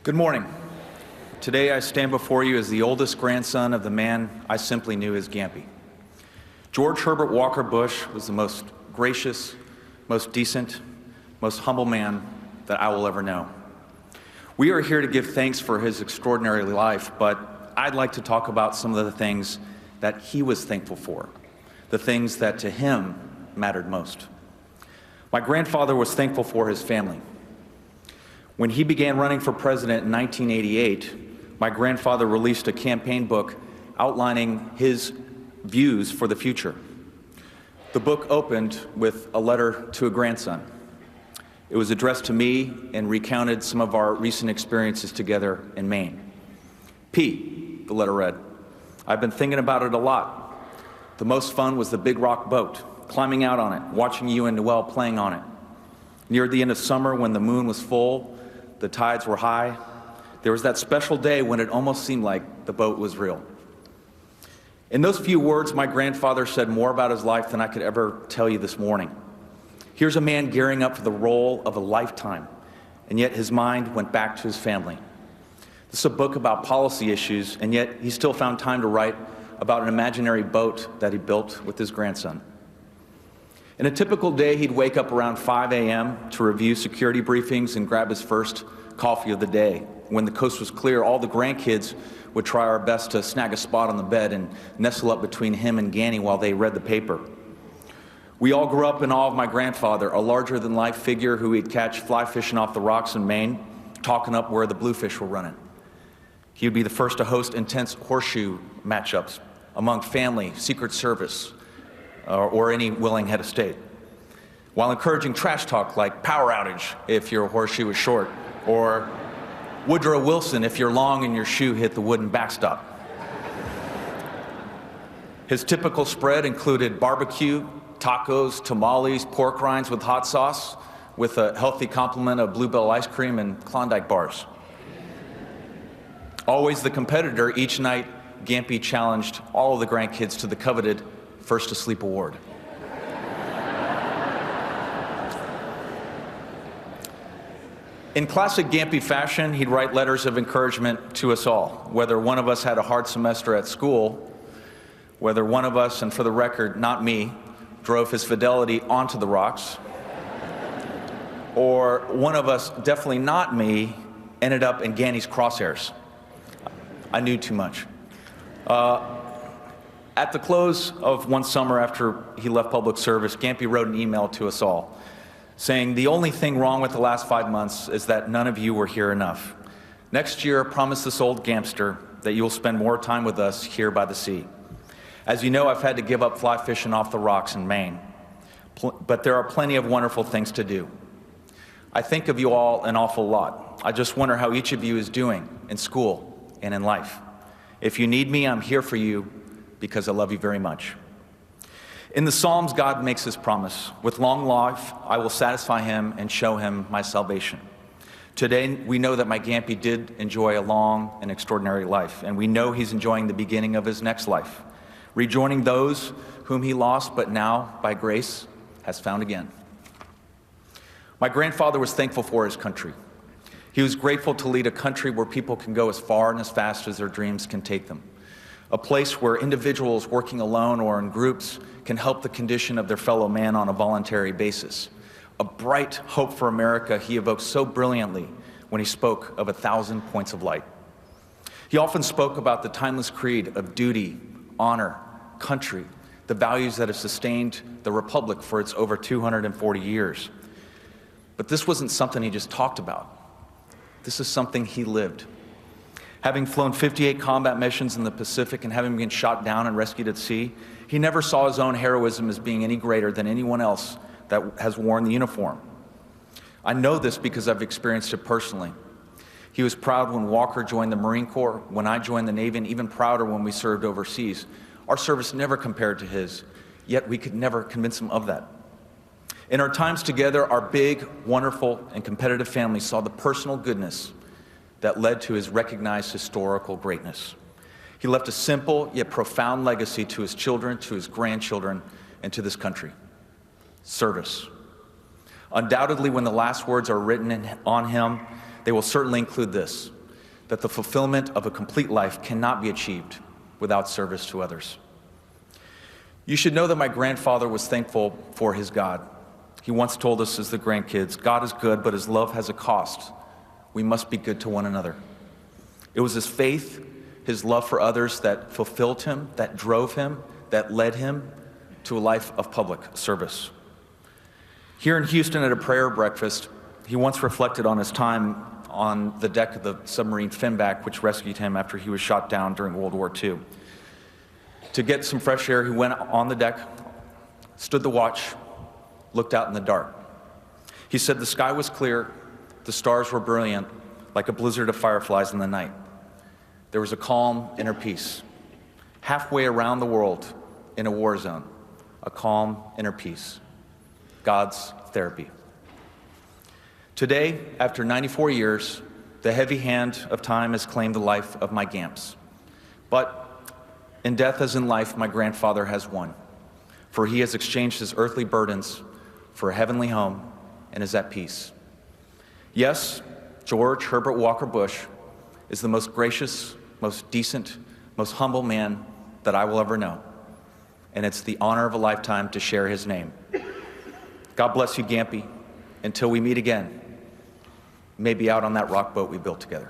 Good morning. Today I stand before you as the oldest grandson of the man I simply knew as Gampy. George Herbert Walker Bush was the most gracious, most decent, most humble man that I will ever know. We are here to give thanks for his extraordinary life, but I'd like to talk about some of the things that he was thankful for, the things that to him mattered most. My grandfather was thankful for his family. When he began running for president in 1988, my grandfather released a campaign book outlining his views for the future. The book opened with a letter to a grandson. It was addressed to me and recounted some of our recent experiences together in Maine. P, the letter read, "I've been thinking about it a lot. The most fun was the big rock boat, climbing out on it, watching you and Noel playing on it. Near the end of summer when the moon was full, the tides were high, there was that special day when it almost seemed like the boat was real." In those few words, my grandfather said more about his life than I could ever tell you this morning. Here's a man gearing up for the role of a lifetime, and yet his mind went back to his family. This is a book about policy issues, and yet he still found time to write about an imaginary boat that he built with his grandson. In a typical day, he'd wake up around 5 a.m. to review security briefings and grab his first coffee of the day. When the coast was clear, all the grandkids would try our best to snag a spot on the bed and nestle up between him and Ganny while they read the paper. We all grew up in awe of my grandfather, a larger-than-life figure who we'd catch fly fishing off the rocks in Maine, talking up where the bluefish were running. He would be the first to host intense horseshoe matchups among family, Secret Service, or any willing head of state, while encouraging trash talk like power outage if your horseshoe is short, or Woodrow Wilson if you're long and your shoe hit the wooden backstop. His typical spread included barbecue, tacos, tamales, pork rinds with hot sauce, with a healthy complement of Bluebell ice cream and Klondike bars. Always the competitor, each night Gampy challenged all of the grandkids to the coveted First to Sleep award. In classic Gampy fashion, he'd write letters of encouragement to us all, whether one of us had a hard semester at school, whether one of us, and for the record, not me, drove his Fidelity onto the rocks, or one of us, definitely not me, ended up in Ganny's crosshairs. I knew too much. At the close of one summer after he left public service, Gampy wrote an email to us all saying, "The only thing wrong with the last 5 months is that none of you were here enough. Next year, promise this old Gampster that you'll spend more time with us here by the sea. As you know, I've had to give up fly fishing off the rocks in Maine, but there are plenty of wonderful things to do. I think of you all an awful lot. I just wonder how each of you is doing in school and in life. If you need me, I'm here for you, because I love you very much." In the Psalms, God makes his promise. "With long life, I will satisfy him and show him my salvation." Today, we know that my Gampy did enjoy a long and extraordinary life, and we know he's enjoying the beginning of his next life, rejoining those whom he lost, but now, by grace, has found again. My grandfather was thankful for his country. He was grateful to lead a country where people can go as far and as fast as their dreams can take them. A place where individuals working alone or in groups can help the condition of their fellow man on a voluntary basis. A bright hope for America he evoked so brilliantly when he spoke of 1,000 points of light. He often spoke about the timeless creed of duty, honor, country, the values that have sustained the Republic for its over 240 years. But this wasn't something he just talked about. This is something he lived. Having flown 58 combat missions in the Pacific and having been shot down and rescued at sea, he never saw his own heroism as being any greater than anyone else that has worn the uniform. I know this because I've experienced it personally. He was proud when Walker joined the Marine Corps, when I joined the Navy, and even prouder when we served overseas. Our service never compared to his, yet we could never convince him of that. In our times together, our big, wonderful, and competitive family saw the personal goodness that led to his recognized historical greatness. He left a simple yet profound legacy to his children, to his grandchildren, and to this country: service. Undoubtedly, when the last words are written on him, they will certainly include this: that the fulfillment of a complete life cannot be achieved without service to others. You should know that my grandfather was thankful for his God. He once told us as the grandkids, God is good, but his love has a cost. We must be good to one another. It was his faith, his love for others that fulfilled him, that drove him, that led him to a life of public service. Here in Houston at a prayer breakfast, he once reflected on his time on the deck of the submarine Finback, which rescued him after he was shot down during World War II. To get some fresh air, he went on the deck, stood the watch, looked out in the dark. He said the sky was clear, the stars were brilliant, like a blizzard of fireflies in the night. There was a calm inner peace. Halfway around the world in a war zone, a calm inner peace. God's therapy. Today, after 94 years, the heavy hand of time has claimed the life of my Gamps. But in death as in life, my grandfather has won, for he has exchanged his earthly burdens for a heavenly home and is at peace. Yes, George Herbert Walker Bush is the most gracious, most decent, most humble man that I will ever know, and it's the honor of a lifetime to share his name. God bless you, Gampy. Until we meet again, maybe out on that rock boat we built together.